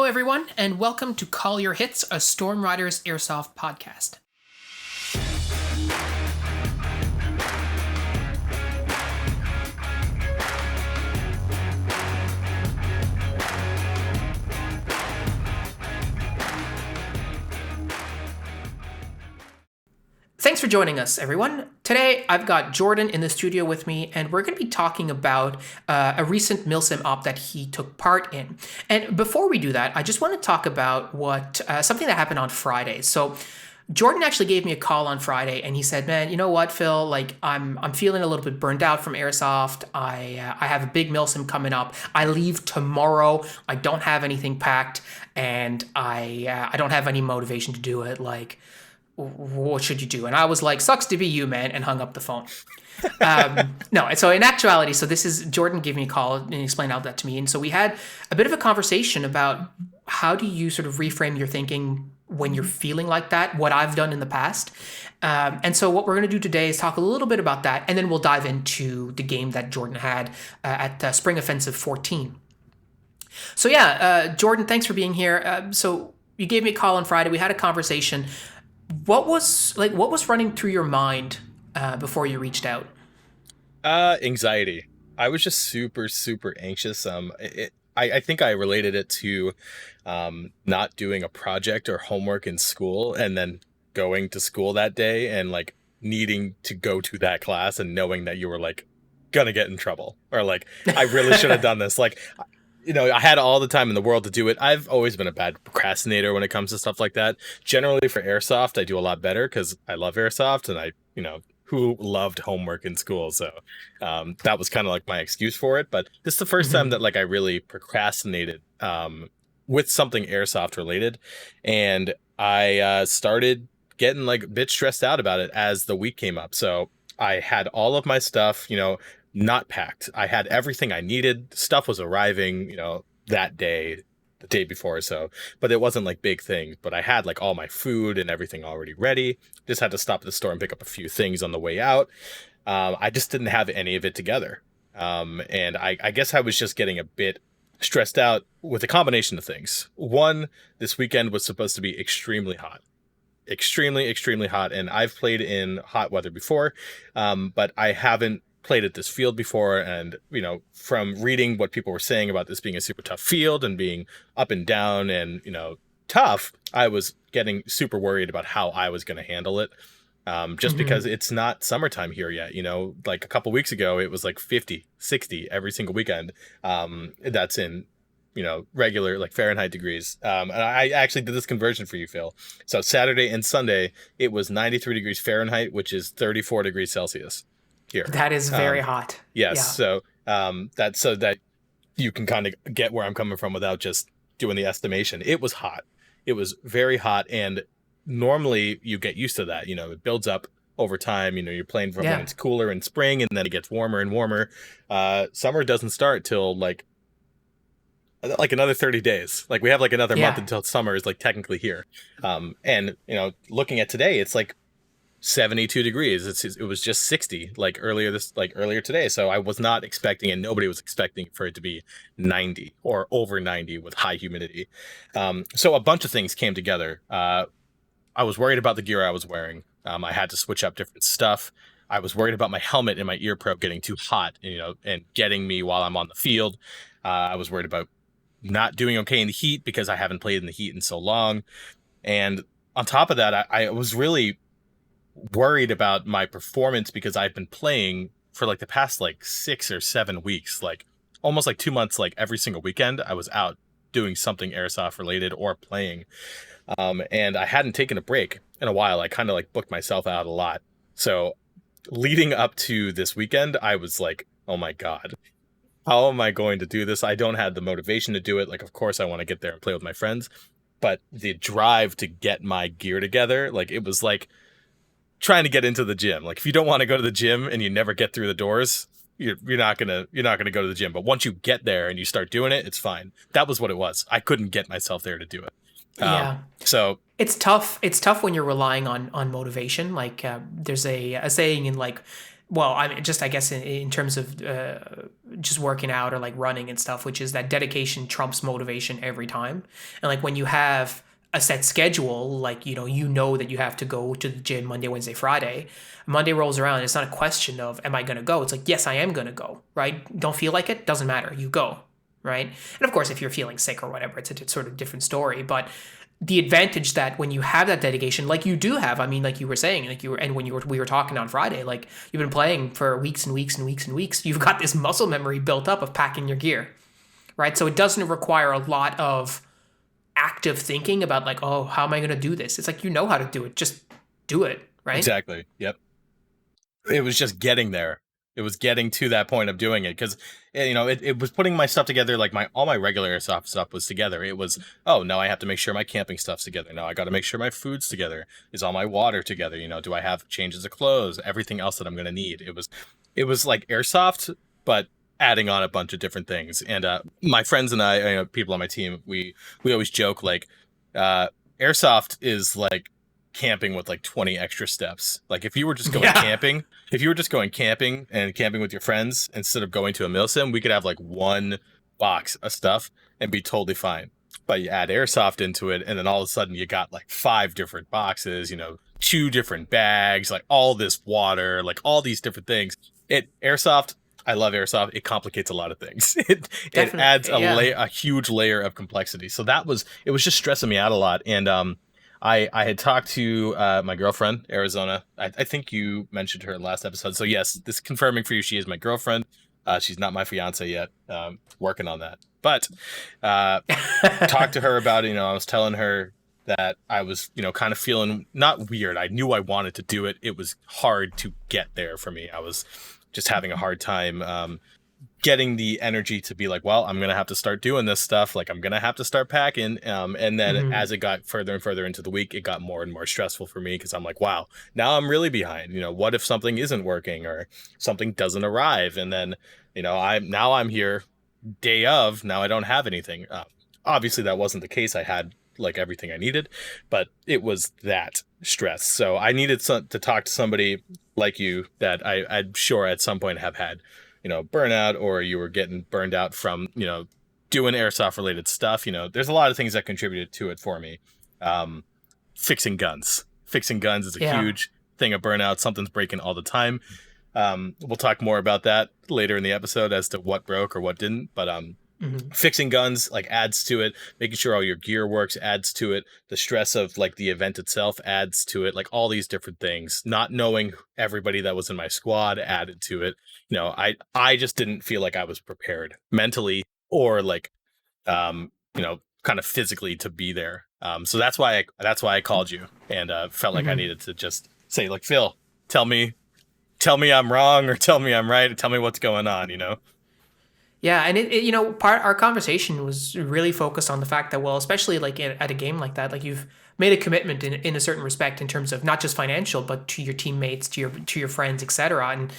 everyone, and welcome to Call Your Hits, a Storm Riders Airsoft podcast. Thanks for joining us, everyone. Today, I've got Jordan in the studio with me, and we're going to be talking about a recent Milsim op that he took part in. And before we do that, I just want to talk about something that happened on Friday. So Jordan actually gave me a call on Friday, and he said, "Man, you know what, Phil? Like, I'm feeling a little bit burned out from Airsoft. I have a big Milsim coming up. I leave tomorrow. I don't have anything packed, and I don't have any motivation to do it. Like, what should you do?" And I was like, "Sucks to be you, man," and hung up the phone. No, so in actuality, so this is Jordan gave me a call and explained all that to me. And so we had a bit of a conversation about how do you sort of reframe your thinking when you're feeling like that, what I've done in the past. And so what we're going to do today is talk a little bit about that, and then we'll dive into the game that Jordan had at Spring Offensive 14. So yeah, Jordan, thanks for being here. So you gave me a call on Friday. We had a conversation. What was running through your mind before you reached out? Anxiety. I was just super anxious. I think I related it to not doing a project or homework in school and then going to school that day and like needing to go to that class and knowing that you were like gonna get in trouble or like I really should have done this. Like, you know, I had all the time in the world to do it. I've always been a bad procrastinator when it comes to stuff like that. Generally for Airsoft, I do a lot better because I love Airsoft and who loved homework in school. So that was kind of like my excuse for it. But this is the first time that like I really procrastinated with something Airsoft related. And I started getting like a bit stressed out about it as the week came up. So I had all of my stuff, not packed. I had everything I needed. Stuff was arriving, that day, the day before. So, but it wasn't like big things, but I had like all my food and everything already ready. Just had to stop at the store and pick up a few things on the way out. I just didn't have any of it together. And I guess I was just getting a bit stressed out with a combination of things. One, this weekend was supposed to be extremely hot. Extremely hot. And I've played in hot weather before, but I haven't played at this field before. And, from reading what people were saying about this being a super tough field and being up and down and, tough, I was getting super worried about how I was going to handle it. Just because it's not summertime here yet, like a couple weeks ago, it was like 50, 60 every single weekend. That's in, regular like Fahrenheit degrees. And I actually did this conversion for you, Phil. So Saturday and Sunday, it was 93 degrees Fahrenheit, which is 34 degrees Celsius here. That is very hot. Yes. Yeah. So that's so that you can kind of get where I'm coming from without just doing the estimation. It was hot. It was very hot. And normally you get used to that. It builds up over time. You're playing from when it's cooler in spring and then it gets warmer and warmer. Summer doesn't start till like another 30 days. Like we have like another month until summer is like technically here. And looking at today, it's like 72 degrees. It was just 60 earlier today. So I was not expecting, and nobody was expecting for it to be 90 or over 90 with high humidity. So a bunch of things came together. I was worried about the gear I was wearing. I had to switch up different stuff. I was worried about my helmet and my ear probe getting too hot, and getting me while I'm on the field. I was worried about not doing okay in the heat because I haven't played in the heat in so long. And on top of that, I was really worried about my performance because I've been playing for like the past like 6 or 7 weeks, like almost like 2 months, like every single weekend I was out doing something Airsoft related or playing. And I hadn't taken a break in a while. I kind of like booked myself out a lot. So leading up to this weekend, I was like, oh my God, how am I going to do this? I don't have the motivation to do it. Like, of course I want to get there and play with my friends, but the drive to get my gear together, like it was like trying to get into the gym. Like if you don't want to go to the gym and you never get through the doors, you're not gonna go to the gym. But once you get there and you start doing it, it's fine. That was what it was. I couldn't get myself there to do it. So it's tough. It's tough when you're relying on motivation. Like there's a saying in like well, I mean, just I guess in terms of just working out or like running and stuff, which is that dedication trumps motivation every time. And like when you have a set schedule, like you know that you have to go to the gym Monday, Wednesday, Friday. Monday rolls around, it's not a question of am I going to go? It's like yes, I am going to go. Right? Don't feel like it? Doesn't matter. You go. Right? And of course, if you're feeling sick or whatever, it's a sort of different story. But the advantage that when you have that dedication, like you do have, I mean, like you were saying, like you were, and when we were talking on Friday, like you've been playing for weeks and weeks and weeks and weeks, you've got this muscle memory built up of packing your gear, right? So it doesn't require a lot of active thinking about like, oh, how am I going to do this? It's like you know how to do it, just do it, right? Exactly. Yep. It was just getting there. It was getting to that point of doing it because it was putting my stuff together. Like my all my regular airsoft stuff was together. It was, oh, now I have to make sure my camping stuff's together. Now I got to make sure my food's together. Is all my water together? Do I have changes of clothes? Everything else that I'm gonna need. It was like airsoft, but adding on a bunch of different things. And my friends and I, people on my team, we always joke like, airsoft is like camping with like 20 extra steps. Like if you were just going Yeah, camping, if you were just going camping and camping with your friends instead of going to a milsim, we could have like one box of stuff and be totally fine. But you add airsoft into it, and then all of a sudden you got like 5 different boxes, two different bags, like all this water, like all these different things. Airsoft. I love airsoft. It complicates a lot of things. It adds definitely. Yeah, a huge layer of complexity. So it was just stressing me out a lot. And I had talked to my girlfriend, Arizona. I think you mentioned her last episode. So yes, this confirming for you, she is my girlfriend. She's not my fiance yet. Working on that. But talked to her about it. I was telling her that I was, kind of feeling not weird. I knew I wanted to do it. It was hard to get there for me. I was just having a hard time getting the energy to be like, well, I'm gonna have to start doing this stuff. Like I'm gonna have to start packing. And then hmm, as it got further and further into the week, it got more and more stressful for me because I'm like, wow, now I'm really behind. What if something isn't working or something doesn't arrive? And then, I'm here day of. Now I don't have anything. Obviously, that wasn't the case. I had like everything I needed, but it was that stress. So I needed to talk to somebody like you that I'm sure at some point have had burnout, or you were getting burned out from, doing airsoft related stuff. There's a lot of things that contributed to it for me. Um, fixing guns is a yeah, huge thing of burnout. Something's breaking all the time. We'll talk more about that later in the episode as to what broke or what didn't. But hmm, fixing guns like adds to it. Making sure all your gear works adds to it. The stress of like the event itself adds to it. Like all these different things. Not knowing everybody that was in my squad added to it. I just didn't feel like I was prepared mentally or like kind of physically to be there. So that's why I called you and felt like I hmm. needed to just say like, Phil, tell me I'm wrong or tell me I'm right. Tell me what's going on. Yeah, and part our conversation was really focused on the fact that, well, especially like at a game like that, like you've made a commitment in a certain respect in terms of not just financial, but to your teammates, to your friends, etc. And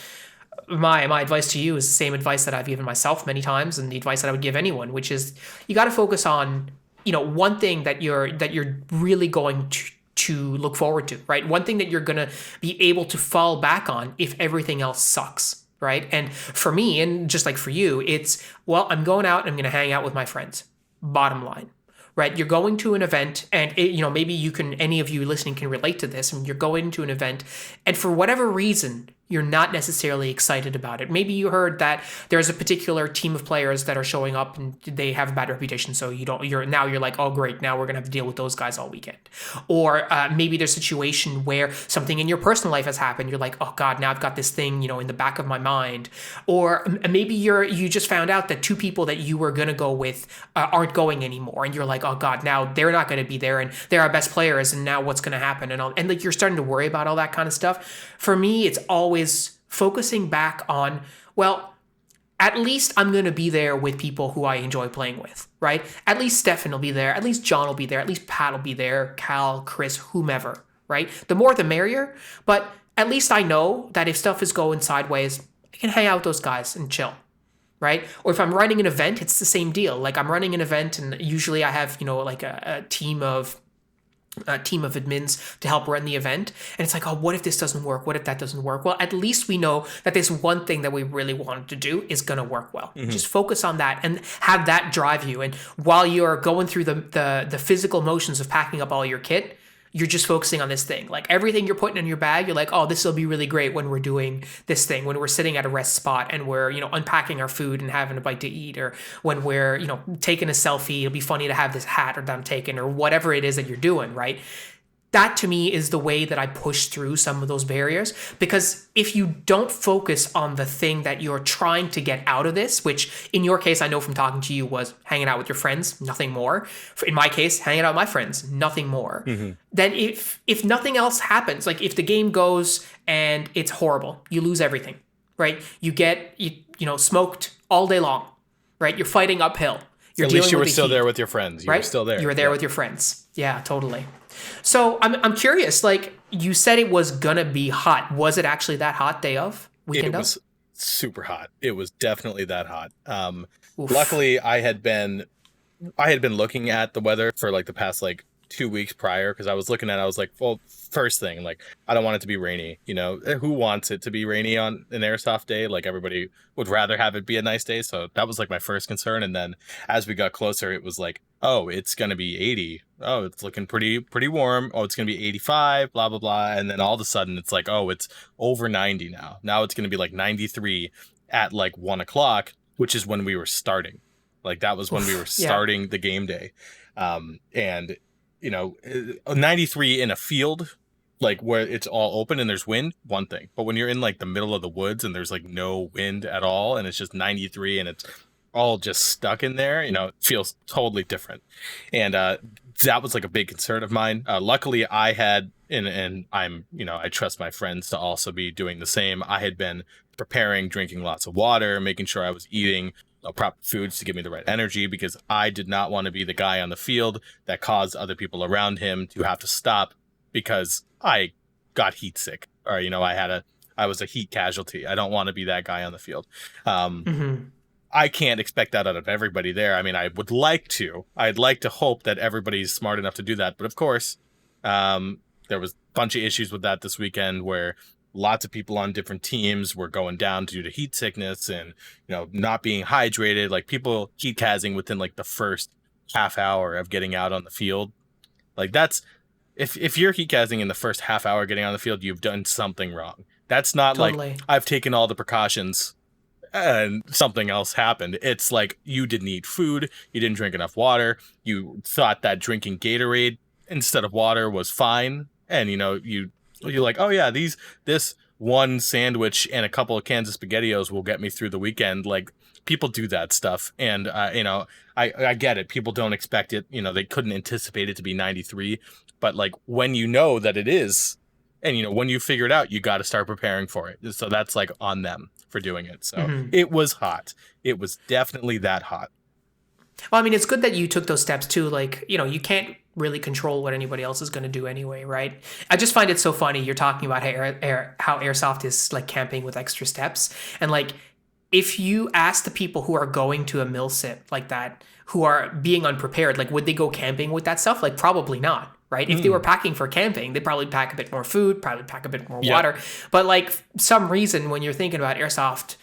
my advice to you is the same advice that I've given myself many times, and the advice that I would give anyone, which is you got to focus on one thing that you're really going to look forward to, right? One thing that you're gonna be able to fall back on if everything else sucks, right? And for me, and just like for you, it's, well, I'm going out and I'm gonna hang out with my friends. Bottom line, right? You're going to an event, and maybe any of you listening can relate to this. And you're going to an event, and for whatever reason, you're not necessarily excited about it. Maybe you heard that there's a particular team of players that are showing up and they have a bad reputation, so you're like, oh great, now we're gonna have to deal with those guys all weekend. Or maybe there's a situation where something in your personal life has happened. You're like, oh god, now I've got this thing, in the back of my mind. Or maybe you just found out that two people that you were gonna go with aren't going anymore, and you're like, oh god, now they're not gonna be there, and they're our best players, and now what's gonna happen, and like you're starting to worry about all that kind of stuff. For me, it's always focusing back on, well, at least I'm going to be there with people who I enjoy playing with, right? At least Stefan will be there. At least John will be there. At least Pat will be there. Cal, Chris, whomever, right? The more the merrier. But at least I know that if stuff is going sideways, I can hang out with those guys and chill, right? Or if I'm running an event, it's the same deal. Like I'm running an event, and usually I have, like a team of team of admins to help run the event. And it's like, oh, what if this doesn't work? What if that doesn't work? Well, at least we know that this one thing that we really wanted to do is going to work well. Hmm. Just focus on that and have that drive you. And while you're going through the physical motions of packing up all your kit, you're just focusing on this thing. Like everything you're putting in your bag, you're like, oh, this will be really great when we're doing this thing, when we're sitting at a rest spot and we're, unpacking our food and having a bite to eat, or when we're, taking a selfie. It'll be funny to have this hat or that I'm taking, or whatever it is that you're doing, right? That to me is the way that I push through some of those barriers. Because if you don't focus on the thing that you're trying to get out of this, which in your case, I know from talking to you was hanging out with your friends, nothing more. In my case, hanging out with my friends, nothing more. Hmm. Then if nothing else happens, like if the game goes and it's horrible, you lose everything, right? You get smoked all day long, right? You're fighting uphill. You're At least dealing you were with the still heat, there with your friends. You were right? still there. You were there Yeah. with your friends. Yeah, totally. So I'm curious. Like you said, it was gonna be hot. Was it actually that hot day of It weekend of? was super hot. It was definitely that hot. Oof. Luckily, I had been looking at the weather for like the past like 2 weeks prior, because I was looking at it, I was like, well, first thing, like I don't want it to be rainy. Who wants it to be rainy on an airsoft day? Like everybody would rather have it be a nice day. So that was like my first concern. And then as we got closer, it was like, oh, it's gonna be 80. Oh, it's looking pretty warm. Oh, it's gonna be 85, blah blah blah. And then all of a sudden it's like, oh, it's over 90 now. Now it's gonna be like 93 at like 1 o'clock, which is when we were starting. Like that was when we were Oof. Yeah. starting the game day. And 93 in a field, like where it's all open and there's wind, one thing. But when you're in like the middle of the woods and there's like no wind at all and it's just 93 and it's all just stuck in there, it feels totally different. And that was like a big concern of mine. Luckily, I had, and I'm, I trust my friends to also be doing the same. I had been preparing, drinking lots of water, making sure I was eating proper foods to give me the right energy, because I did not want to be the guy on the field that caused other people around him to have to stop because I got heat sick, or I was a heat casualty. I don't want to be that guy on the field. Um, Hmm. I can't expect that out of everybody there. I mean, I would like to. I'd like to hope that everybody's smart enough to do that. But of course, um, there was a bunch of issues with that this weekend where lots of people on different teams were going down due to heat sickness and, not being hydrated. Like people heat casing within like the first half hour of getting out on the field. Like that's, if you're heat casing in the first half hour getting on the field, you've done something wrong. That's not like Totally. I've taken all the precautions and something else happened. It's like you didn't eat food, you didn't drink enough water, you thought that drinking Gatorade instead of water was fine, and you're like, oh yeah, this one sandwich and a couple of cans of SpaghettiOs will get me through the weekend. Like people do that stuff, and I get it. People don't expect it. They couldn't anticipate it to be 93, but like when you know that it is, and when you figure it out, you got to start preparing for it. So that's like on them for doing it. So Hmm. it was hot. It was definitely that hot. Well, I mean, it's good that you took those steps too. Like, you can't really control what anybody else is going to do anyway, right? I just find it so funny. You're talking about how airsoft is like camping with extra steps. And like, if you ask the people who are going to a mill sip like that, who are being unprepared, like, would they go camping with that stuff? Like, probably not. Right? If they were Mm. packing for camping, they'd probably pack a bit more food, probably pack a bit more Yep. water. But like some reason when you're thinking about airsoft,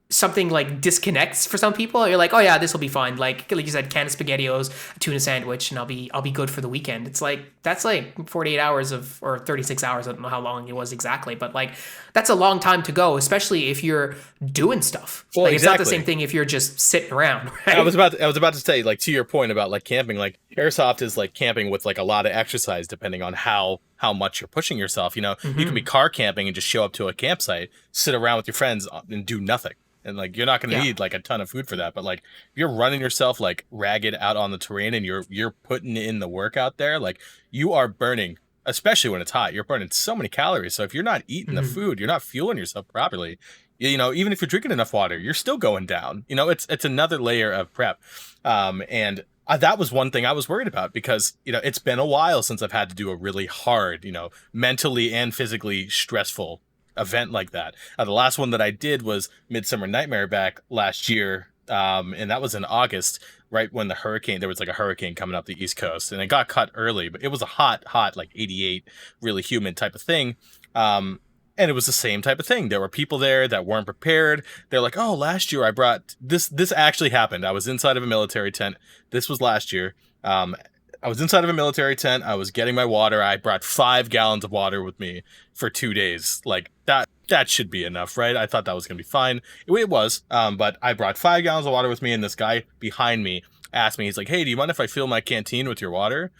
something like disconnects for some people. You're like, oh yeah, this will be fine. Like you said, can of SpaghettiOs, a tuna sandwich, and I'll be good for the weekend. It's like that's like 48 hours or 36 hours. I don't know how long it was exactly, but like that's a long time to go, especially if you're doing stuff. Well, Like it's not the exactly. same thing if you're just sitting around, I right? was about to say, like, to your point about like camping, like airsoft is like camping with like a lot of exercise depending on how much you're pushing yourself. You can be Hmm. car camping and just show up to a campsite, sit around with your friends and do nothing. And like you're not going to Yeah. need like a ton of food for that, but like if you're running yourself like ragged out on the terrain and you're putting in the work out there, like you are burning, especially when it's hot. You're burning so many calories. So if you're not eating the Hmm. food, you're not fueling yourself properly. Even if you're drinking enough water, you're still going down. It's another layer of prep. And that was one thing I was worried about, because it's been a while since I've had to do a really hard, mentally and physically stressful event like that. The last one that I did was Midsummer Nightmare back last year, And that was in August, right when there was like a hurricane coming up the East Coast, and it got cut early, but it was a hot, like 88, really humid type of thing. And it was the same type of thing. There were people there that weren't prepared. They're like, "Oh, last year I brought this. This actually happened. I was inside of a military tent. This was last year. Um, I was inside of a military tent. I was getting my water. I brought 5 gallons of water with me for 2 days. Like that should be enough, right? I thought that was gonna be fine. It was. But I brought 5 gallons of water with me, and this guy behind me asked me, he's like, "Hey, do you mind if I fill my canteen with your water?"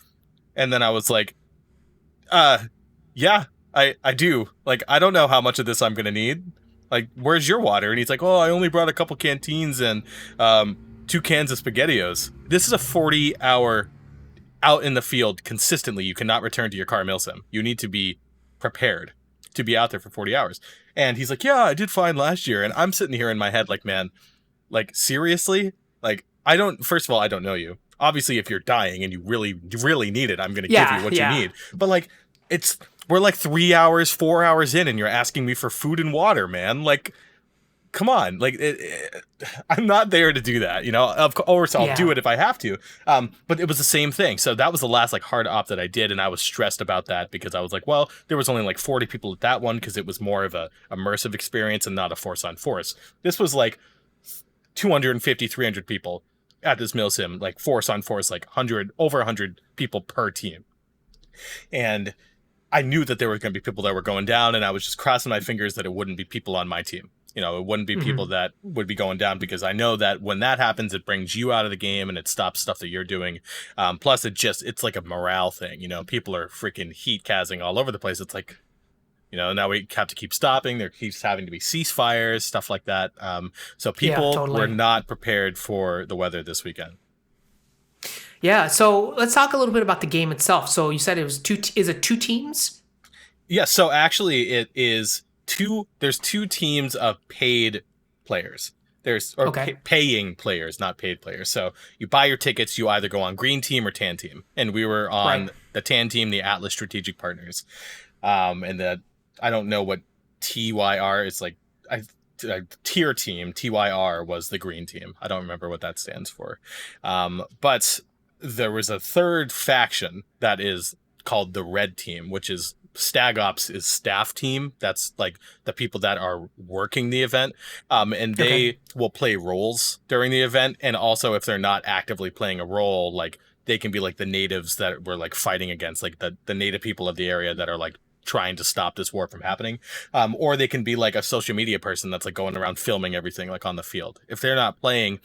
And then I was like, uh, yeah, I do. Like, I don't know how much of this I'm gonna need. Like, where's your water? And he's like, "Oh, I only brought a couple canteens and 2 cans of SpaghettiOs." This is a 40-hour out in the field consistently. You cannot return to your car, Milsim. You need to be prepared to be out there for 40 hours. And he's like, "Yeah, I did fine last year." And I'm sitting here in my head like, man, like, seriously? Like, first of all, I don't know you. Obviously, if you're dying and you really, really need it, I'm going to give you Yeah, what you yeah. need. But like, we're like 3 hours, 4 hours in, and you're asking me for food and water, man. Like, come on. Like, I'm not there to do that. Of course, I'll do Yeah. it if I have to. But it was the same thing. So that was the last like hard op that I did, and I was stressed about that because I was like, well, there was only like 40 people at that one because it was more of a immersive experience and not a force on force. This was like 250, 300 people at this milsim, like force on force, like 100 people per team. And I knew that there were going to be people that were going down, and I was just crossing my fingers that it wouldn't be people on my team. It wouldn't be people Hmm. that would be going down, because I know that when that happens, it brings you out of the game and it stops stuff that you're doing. Plus, it's like a morale thing. People are freaking heat casing all over the place. It's like, now we have to keep stopping. There keeps having to be ceasefires, stuff like that. So Yeah, people were totally. not prepared for the weather this weekend. Yeah. So let's talk a little bit about the game itself. So you said it was is it two teams? Yeah, so actually it is there's two teams of paid players. Okay. Paying players, not paid players. So you buy your tickets, you either go on green team or tan team. And we were Right. on the tan team, the Atlas Strategic Partners. And I don't know what TYR is like. Tier team, TYR was the green team. I don't remember what that stands for. But there was a third faction that is called the red team, which is Stag Ops is staff team. That's like the people that are working the event. And Okay. they will play roles during the event. And also, if they're not actively playing a role, like, they can be like the natives that we're like fighting against, like the native people of the area that are like trying to stop this war from happening. Or they can be like a social media person that's like going around filming everything like on the field. If they're not playing,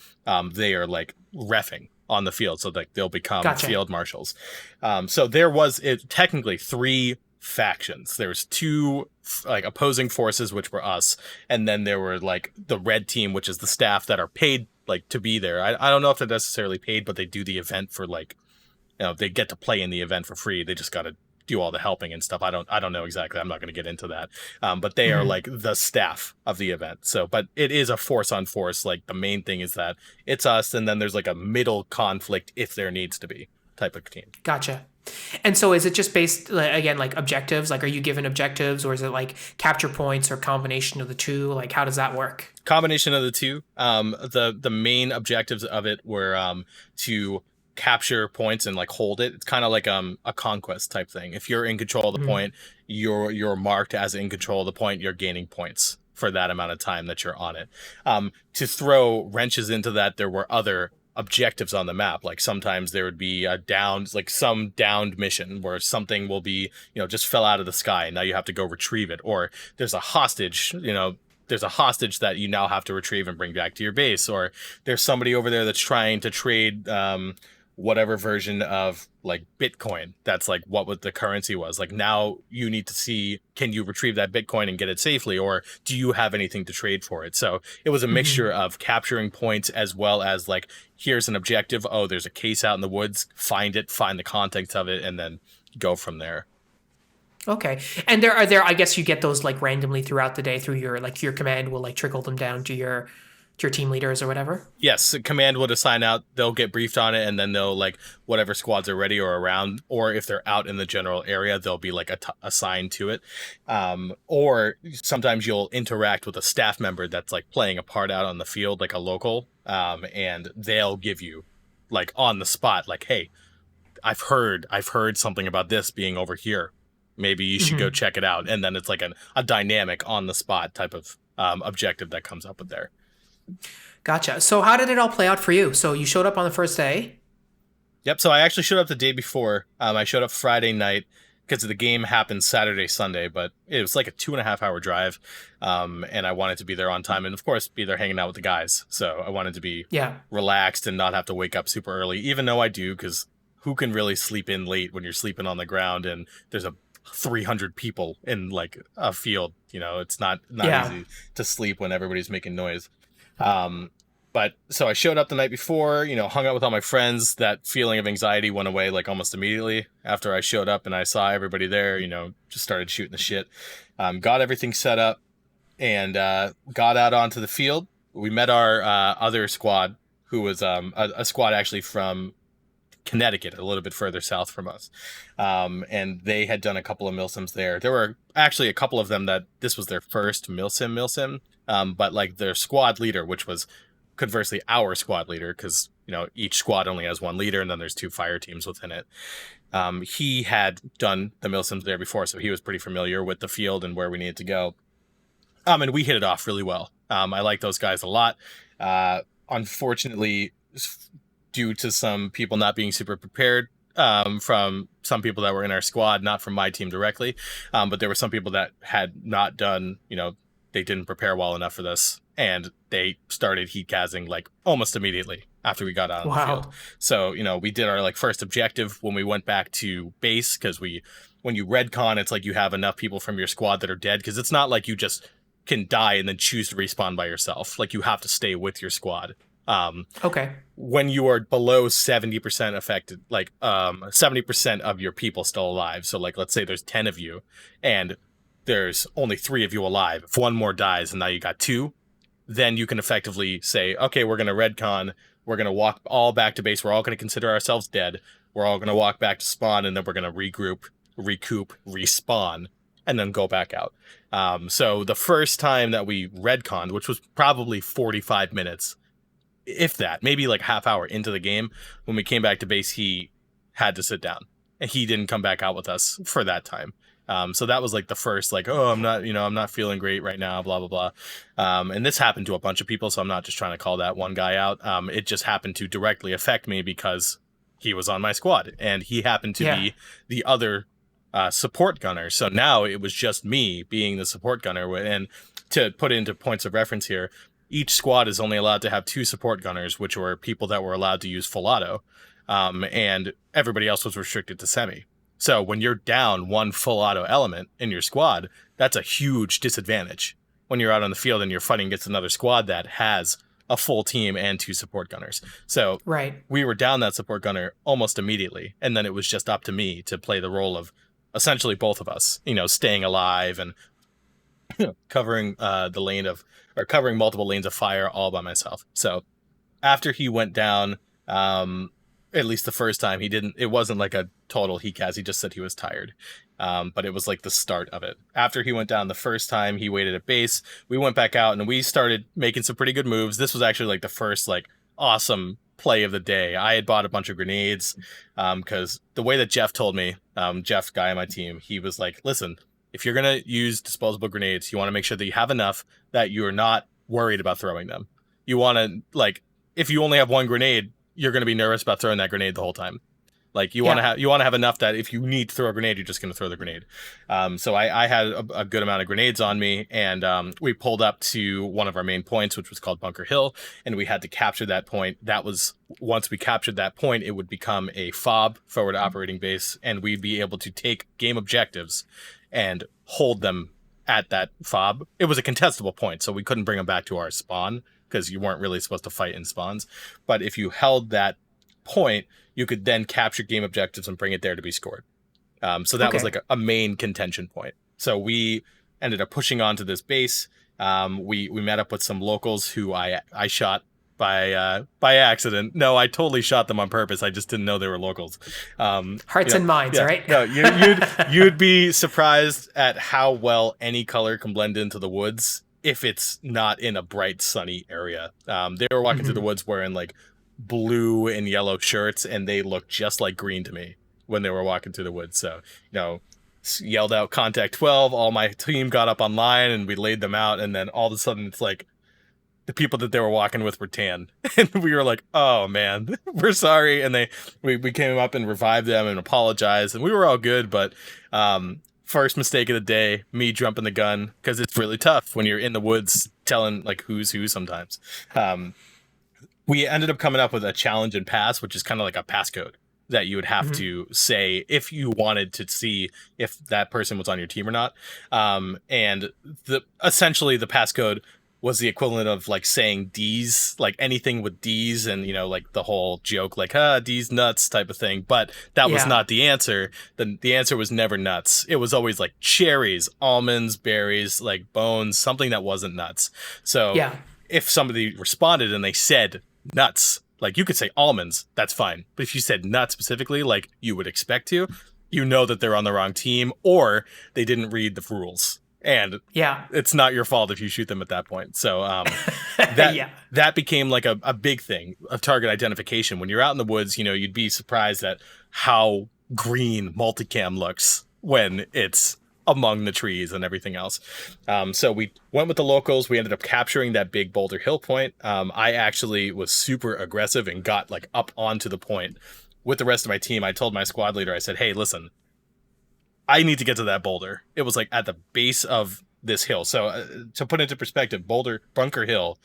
they are like reffing on the field, so like they'll become Gotcha. field marshals. So there was technically three factions. There was two like opposing forces, which were us, and then there were like the red team, which is the staff that are paid like to be there. I don't know if they're necessarily paid, but they do the event for like, they get to play in the event for free. They just got to do all the helping and stuff. I don't know exactly. I'm not going to get into that. But they are Hmm. like the staff of the event. So, but it is a force on force. Like, the main thing is that it's us, and then there's like a middle conflict if there needs to be type of team. Gotcha. And so is it just based like, again like objectives? Like are you given objectives or is it like capture points or combination of the two? Like how does that work? Combination of the two. The main objectives of it were to capture points and like hold it. It's kind of like a conquest type thing. If you're in control of the Hmm. point, you're marked as in control of the point. You're gaining points for that amount of time that you're on it. To throw wrenches into that, there were other objectives on the map. Like, sometimes there would be a downed, like some downed mission where something will be, just fell out of the sky and now you have to go retrieve it. Or there's a hostage, there's a hostage that you now have to retrieve and bring back to your base. Or there's somebody over there that's trying to trade whatever version of like Bitcoin. That's like what the currency was. Like, now you need to see, can you retrieve that Bitcoin and get it safely, or do you have anything to trade for it? So it was a mixture Hmm. of capturing points as well as like, here's an objective. Oh, there's a case out in the woods. Find it, find the contents of it, and then go from there. Okay. And there I guess you get those like randomly throughout the day through your like your command will like trickle them down to your team leaders or whatever. Yes, command would assign out. They'll get briefed on it, and then they'll like whatever squads are ready or around, or if they're out in the general area, they'll be like assigned to it. Or sometimes you'll interact with a staff member that's like playing a part out on the field, like a local, and they'll give you like on the spot, like, hey, I've heard something about this being over here. Maybe you should go Hmm. check it out, and then it's like a dynamic on the spot type of objective that comes up with there. Gotcha. So how did it all play out for you? So you showed up on the first day. Yep. So I actually showed up the day before. I showed up Friday night because the game happened Saturday, Sunday, but it was like a 2.5 hour drive. And I wanted to be there on time and, of course, be there hanging out with the guys. So I wanted to be Yeah. relaxed and not have to wake up super early, even though I do, because who can really sleep in late when you're sleeping on the ground and there's a 300 people in like a field? It's not Yeah. easy to sleep when everybody's making noise. Um, but so I showed up the night before, hung out with all my friends. That feeling of anxiety went away like almost immediately after I showed up and I saw everybody there, just started shooting the shit. Got everything set up and got out onto the field. We met our other squad, who was a squad actually from Connecticut, a little bit further south from us. And they had done a couple of Milsims there. There were actually a couple of them that this was their first Milsim. But like their squad leader, which was conversely our squad leader, because each squad only has one leader and then there's two fire teams within it. He had done the Milsims there before, so he was pretty familiar with the field and where we needed to go. And we hit it off really well. I like those guys a lot. Unfortunately, due to some people not being super prepared, from some people that were in our squad, not from my team directly, but there were some people that had not done, they didn't prepare well enough for this, and they started heat casing like almost immediately after we got out on the field. Wow. So, we did our like first objective when we went back to base, because when you redcon, it's like you have enough people from your squad that are dead, because it's not like you just can die and then choose to respawn by yourself. Like you have to stay with your squad. Okay. When you are below 70% affected, like 70% of your people still alive. So like, let's say there's 10 of you and there's only 3 of you alive. If one more dies and now you got 2, then you can effectively say, okay, we're going to redcon. We're going to walk all back to base. We're all going to consider ourselves dead. We're all going to walk back to spawn, and then we're going to regroup, recoup, respawn, and then go back out. So the first time that we redconned, which was probably 45 minutes, if that, maybe like half hour into the game, when we came back to base, he had to sit down and he didn't come back out with us for that time. So that was like the first, like, oh, I'm not feeling great right now, blah, blah, blah. And this happened to a bunch of people, so I'm not just trying to call that one guy out. It just happened to directly affect me because he was on my squad and he happened to Yeah. be the other support gunner. So now it was just me being the support gunner. And to put into points of reference here, each squad is only allowed to have 2 support gunners, which were people that were allowed to use full auto, and everybody else was restricted to semi. So when you're down 1 full auto element in your squad, that's a huge disadvantage when you're out on the field and you're fighting against another squad that has a full team and 2 support gunners. So Right. we were down that support gunner almost immediately, and then it was just up to me to play the role of essentially both of us, staying alive and covering the lane of, or covering multiple lanes of fire all by myself. So after he went down, at least the first time, it wasn't like a total heat cast. He just said he was tired. But it was like the start of it. After he went down the first time, he waited at base. We went back out and we started making some pretty good moves. This was actually like the first like awesome play of the day. I had bought a bunch of grenades, because the way that Jeff told me, Jeff, guy on my team, he was like, listen, if you're going to use disposable grenades, you want to make sure that you have enough that you're not worried about throwing them. You want to, like, if you only have one grenade, you're going to be nervous about throwing that grenade the whole time. Like you want to Yeah. have enough that if you need to throw a grenade, you're just going to throw the grenade. So I had a good amount of grenades on me, and we pulled up to one of our main points, which was called Bunker Hill, and we had to capture that point. That was, once we captured that point, it would become a FOB, forward operating base, and we'd be able to take game objectives and hold them at that FOB. It was a contestable point, so we couldn't bring them back to our spawn because you weren't really supposed to fight in spawns. But if you held that point, you could then capture game objectives and bring it there to be scored. So that was Okay. like a main contention point. So we ended up pushing onto this base, We met up with some locals who I shot by accident. No, I totally shot them on purpose. I just didn't know they were locals. Hearts and minds, Yeah, right? no, you'd be surprised at how well any color can blend into the woods if it's not in a bright sunny area. They were walking through the woods wearing like blue and yellow shirts, and they looked just like green to me when they were walking through the woods. So, yelled out contact 12. All my team got up online and we laid them out, and then all of a sudden it's like the people that they were walking with were tan, and we were like, oh man, we're sorry. And we came up and revived them and apologized, and we were all good. But first mistake of the day, me jumping the gun, because it's really tough when you're in the woods telling like who's who sometimes. We ended up coming up with a challenge and pass, which is kind of like a passcode that you would have to say if you wanted to see if that person was on your team or not. And essentially the passcode was the equivalent of like saying D's, like anything with D's, and like the whole joke like D's nuts type of thing. But that was not the answer. The answer was never nuts. It was always like cherries, almonds, berries, like bones, something that wasn't nuts. So if somebody responded and they said nuts, like you could say almonds, that's fine. But if you said nuts specifically, like you would expect to, that they're on the wrong team or they didn't read the rules. And it's not your fault if you shoot them at that point. So that became like a big thing of target identification. When you're out in the woods, you'd be surprised at how green multicam looks when it's among the trees and everything else. So we went with the locals. We ended up capturing that big boulder hill point. I actually was super aggressive and got like up onto the point with the rest of my team. I told my squad leader, I said, hey, listen, I need to get to that boulder. It was like at the base of this hill. So to put into perspective, Bunker Hill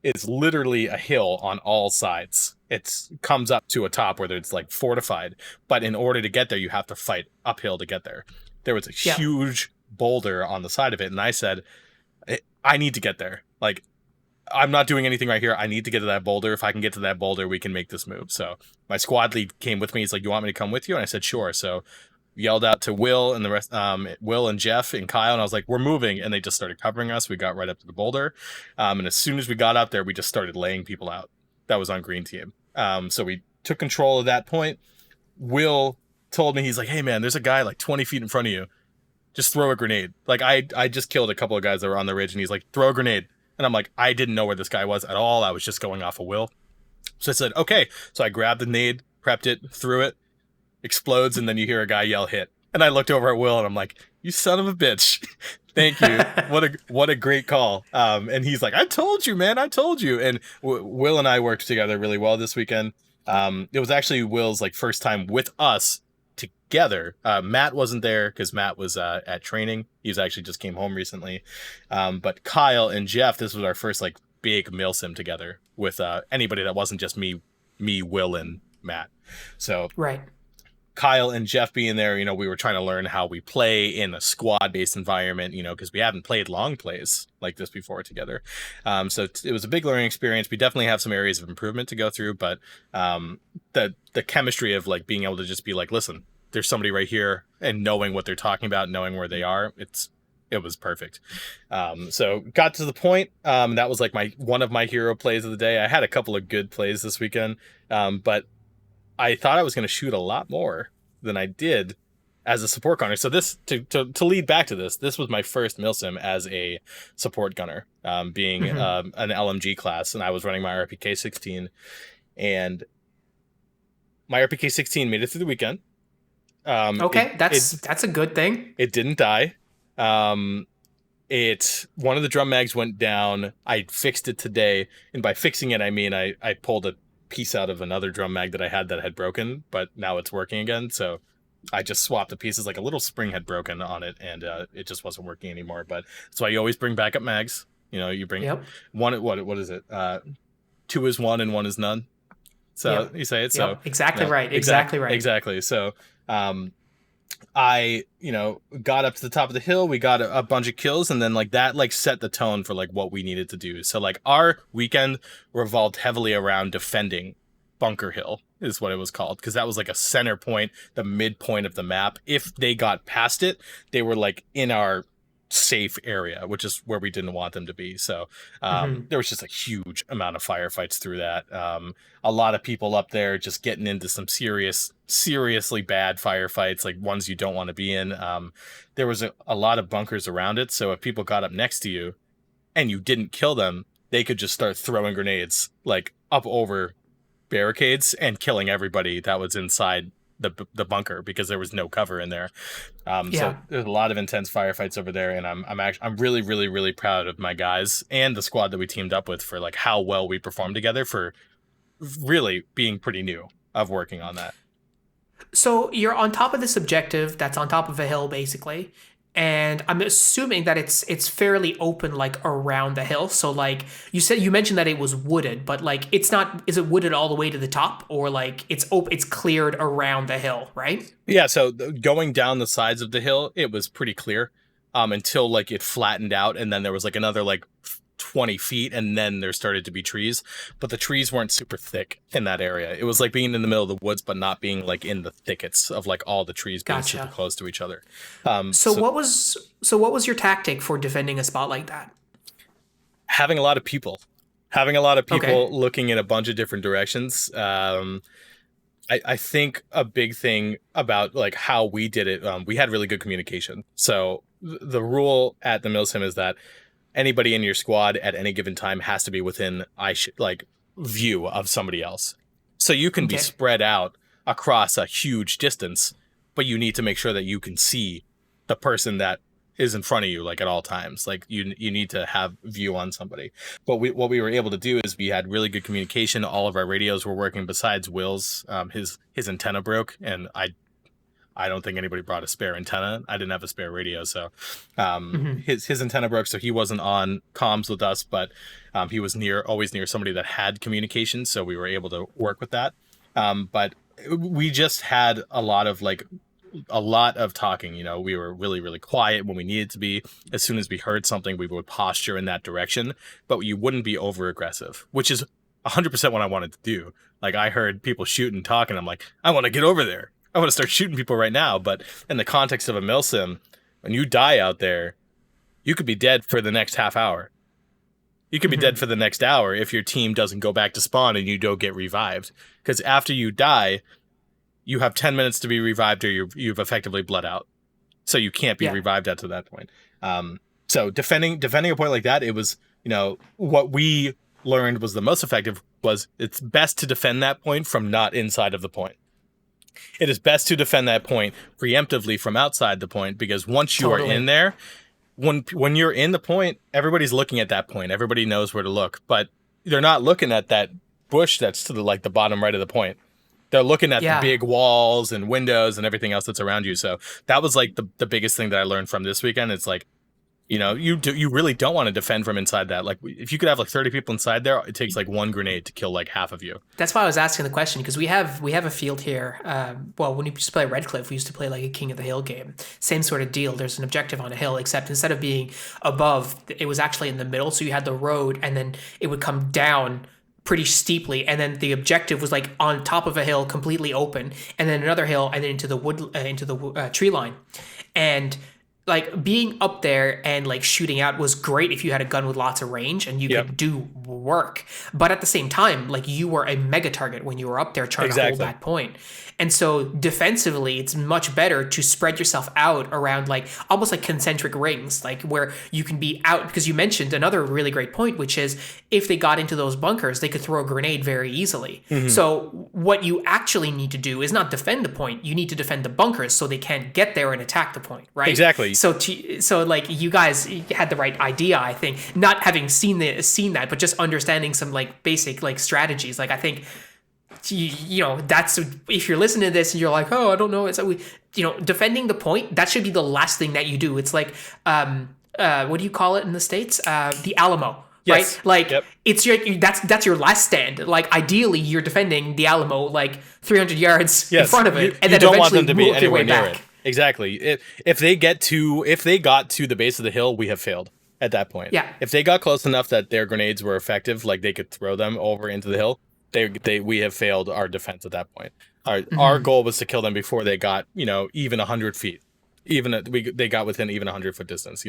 is literally a hill on all sides. It comes up to a top where it's like fortified. But in order to get there, you have to fight uphill to get there. There was a huge boulder on the side of it. And I said, I need to get there. Like, I'm not doing anything right here. I need to get to that boulder. If I can get to that boulder, we can make this move. So my squad lead came with me. He's like, you want me to come with you? And I said, sure. So yelled out to Will and the rest, Will and Jeff and Kyle, and I was like, we're moving, and they just started covering us. We got right up to the boulder, and as soon as we got up there, we just started laying people out that was on green team. So we took control of that point. Will told me, he's like, hey man, there's a guy like 20 feet in front of you. Just throw a grenade. Like I just killed a couple of guys that were on the ridge, and he's like, throw a grenade. And I'm like, I didn't know where this guy was at all. I was just going off of Will. So I said, okay. So I grabbed the nade, prepped it, threw it, explodes, and then you hear a guy yell hit. And I looked over at Will and I'm like, you son of a bitch. Thank you. What a great call. And he's like, I told you, man, I told you. And Will and I worked together really well this weekend. It was actually Will's like first time with us together. Matt wasn't there because Matt was at training. He was actually just came home recently. But Kyle and Jeff, this was our first like big Milsim together with anybody that wasn't just me, Will, and Matt. So Kyle and Jeff being there, we were trying to learn how we play in a squad-based environment, because we haven't played long plays like this before together. So it was a big learning experience. We definitely have some areas of improvement to go through, but the chemistry of like being able to just be like, listen, there's somebody right here, and knowing what they're talking about, knowing where they are, it was perfect. So got to the point. That was like one of my hero plays of the day. I had a couple of good plays this weekend, but I thought I was going to shoot a lot more than I did as a support gunner. So this to lead back to this was my first Milsim as a support gunner, being an LMG class, and I was running my RPK 16, and my RPK 16 made it through the weekend. That's a good thing. It didn't die. One of the drum mags went down. I fixed it today, and by fixing it, I mean I pulled a piece out of another drum mag that I had that had broken, but now it's working again. So I just swapped the pieces. Like a little spring had broken on it, and it just wasn't working anymore. But that's why you always bring backup mags. You bring one. What is it? 2 is 1 and 1 is none. So you say it. So exactly right. Exactly right. Exactly. So I got up to the top of the hill. We got a bunch of kills, and then like that like set the tone for like what we needed to do. So like our weekend revolved heavily around defending Bunker Hill is what it was called, because that was like a center point, the midpoint of the map. If they got past it, they were like in our safe area, which is where we didn't want them to be. So Hmm. there was just a huge amount of firefights through that. A lot of people up there just getting into some seriously bad firefights, like ones you don't want to be in. There was a lot of bunkers around it, so if people got up next to you and you didn't kill them, they could just start throwing grenades like up over barricades and killing everybody that was inside the bunker because there was no cover in there. So Yeah. there's a lot of intense firefights over there, and I'm really really proud of my guys and the squad that we teamed up with for like how well we performed together for really being pretty new of working on that. So you're on top of this objective that's on top of a hill, basically, and I'm assuming that it's fairly open, like around the hill. So like you mentioned that it was wooded, but like it's not. Is it wooded all the way to the top, or like it's cleared around the hill, right? Yeah, so going down the sides of the hill, it was pretty clear until like it flattened out, and then there was like another like 20 feet, and then there started to be trees. But the trees weren't super thick in that area. It was like being in the middle of the woods, but not being like in the thickets of like all the trees being super Gotcha. close to each other. So So what was your tactic for defending a spot like that? having a lot of people, having a lot of Okay. people looking in a bunch of different directions. I think a big thing about like how we did it, we had really good communication. So the rule at the Milsim is that anybody in your squad at any given time has to be within like view of somebody else. So you can be Okay. spread out across a huge distance, but you need to make sure that you can see the person that is in front of you like at all times. Like you need to have view on somebody. But what we were able to do is we had really good communication. All of our radios were working. Besides Will's, his antenna broke, and I don't think anybody brought a spare antenna. I didn't have a spare radio, so Hmm. his antenna broke, so he wasn't on comms with us, but he was always near somebody that had communication, so we were able to work with that. But we just had a lot of talking. You know, we were really really quiet when we needed to be. As soon as we heard something, we would posture in that direction, but you wouldn't be over aggressive, which is 100% what I wanted to do. Like I heard people shooting, talking. I'm like, I want to get over there. I want to start shooting people right now. But in the context of a milsim, when you die out there, you could be dead for the next half hour. You could be dead Hmm. for the next hour if your team doesn't go back to spawn and you don't get revived. Because after you die, you have 10 minutes to be revived or you've effectively bled out. So you can't be Yeah. revived up to that point. So defending a point like that, it was, you know, what we learned was the most effective was it's best to defend that point from not inside of the point. It is best to defend that point preemptively from outside the point because once you are in Totally. there, when you're in the point, everybody's looking at that point. Everybody knows where to look, but they're not looking at that bush that's to the like the bottom right of the point. They're looking at the Yeah. big walls and windows and everything else that's around you. So that was like the biggest thing that I learned from this weekend. It's like, you know, you really don't want to defend from inside that. Like if you could have like 30 people inside there, it takes like one grenade to kill like half of you. That's why I was asking the question because we have a field here. Well, when we used to play Red Cliff, we used to play like a King of the Hill game. Same sort of deal. There's an objective on a hill, except instead of being above, it was actually in the middle. So you had the road, and then it would come down pretty steeply, and then the objective was like on top of a hill, completely open, and then another hill, and then into the wood, into the tree line, and like being up there and like shooting out was great if you had a gun with lots of range and you Yep, could do work. But at the same time, like you were a mega target when you were up there trying to hold exactly. that point. And so defensively, it's much better to spread yourself out around like almost like concentric rings, like where you can be out. Because you mentioned another really great point, which is if they got into those bunkers, they could throw a grenade very easily. Hmm. So what you actually need to do is not defend the point; you need to defend the bunkers so they can't get there and attack the point, right? Exactly. So like you guys had the right idea, I think, not having seen that, but just understanding some like basic like strategies. Like I think you know that's if you're listening to this and you're like, oh, I don't know, it's like defending the point, that should be the last thing that you do. It's like what do you call it in the States, the Alamo, right? Yes. Like Yep. it's your that's your last stand. Like ideally you're defending the Alamo like 300 yards in Yes, front of it, and you then don't want eventually them to be work your way anywhere near it. back. Exactly. If they got to the base of the hill, we have failed at that point. Yeah. If they got close enough that their grenades were effective, like they could throw them over into the hill, we have failed our defense at that point. Our Hmm. goal was to kill them before they got even 100 feet. they got within even 100-foot distance,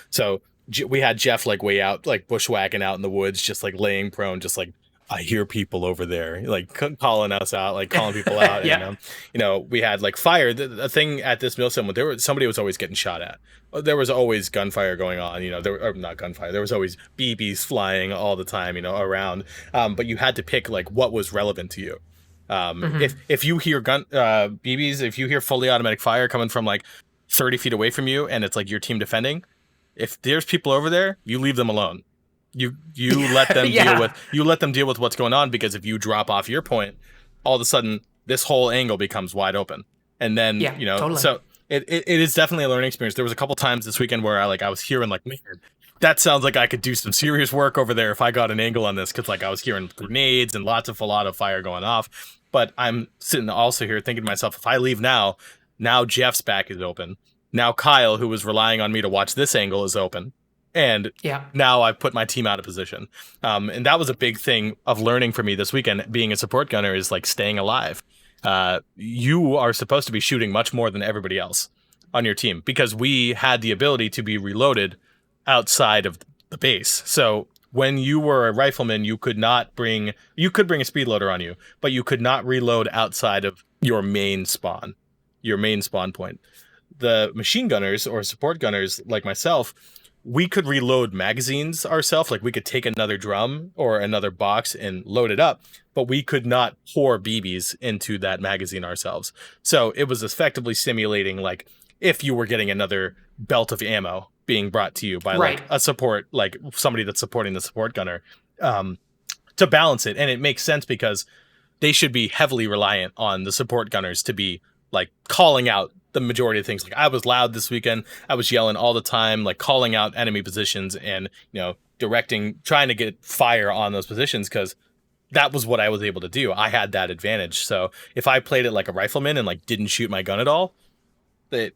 So we had Jeff like way out, like bushwhacking out in the woods, just like laying prone, just like, I hear people over there, like calling us out, like calling people out. And, Yeah. we had like fire. The thing at this Milsim, somebody was always getting shot at. There was always gunfire going on, or not gunfire. There was always BBs flying all the time, around. But you had to pick like what was relevant to you. If you hear BBs, if you hear fully automatic fire coming from like 30 feet away from you, and it's like your team defending, if there's people over there, you leave them alone. You let them Yeah. deal with what's going on, because if you drop off your point, all of a sudden this whole angle becomes wide open. And then, Yeah, totally. so it is definitely a learning experience. There was a couple times this weekend where I was hearing like, man, that sounds like I could do some serious work over there if I got an angle on this, because like I was hearing grenades and lots of full auto fire going off. But I'm sitting also here thinking to myself, if I leave now Jeff's back is open. Now Kyle, who was relying on me to watch this angle, is open. And Yeah. now I've put my team out of position. And that was a big thing of learning for me this weekend, being a support gunner, is like staying alive. You are supposed to be shooting much more than everybody else on your team, because we had the ability to be reloaded outside of the base. So when you were a rifleman, you could bring a speed loader on you, but you could not reload outside of your main spawn point. The machine gunners or support gunners like myself, we could reload magazines ourselves. Like we could take another drum or another box and load it up, but we could not pour BBs into that magazine ourselves. So it was effectively simulating like if you were getting another belt of ammo being brought to you by like a support, like somebody that's supporting the support gunner, to balance it. And it makes sense because they should be heavily reliant on the support gunners to be like calling out the majority of things. Like I was loud this weekend. I was yelling all the time, like calling out enemy positions and, directing, trying to get fire on those positions, because that was what I was able to do. I had that advantage. So if I played it like a rifleman and like didn't shoot my gun at all, it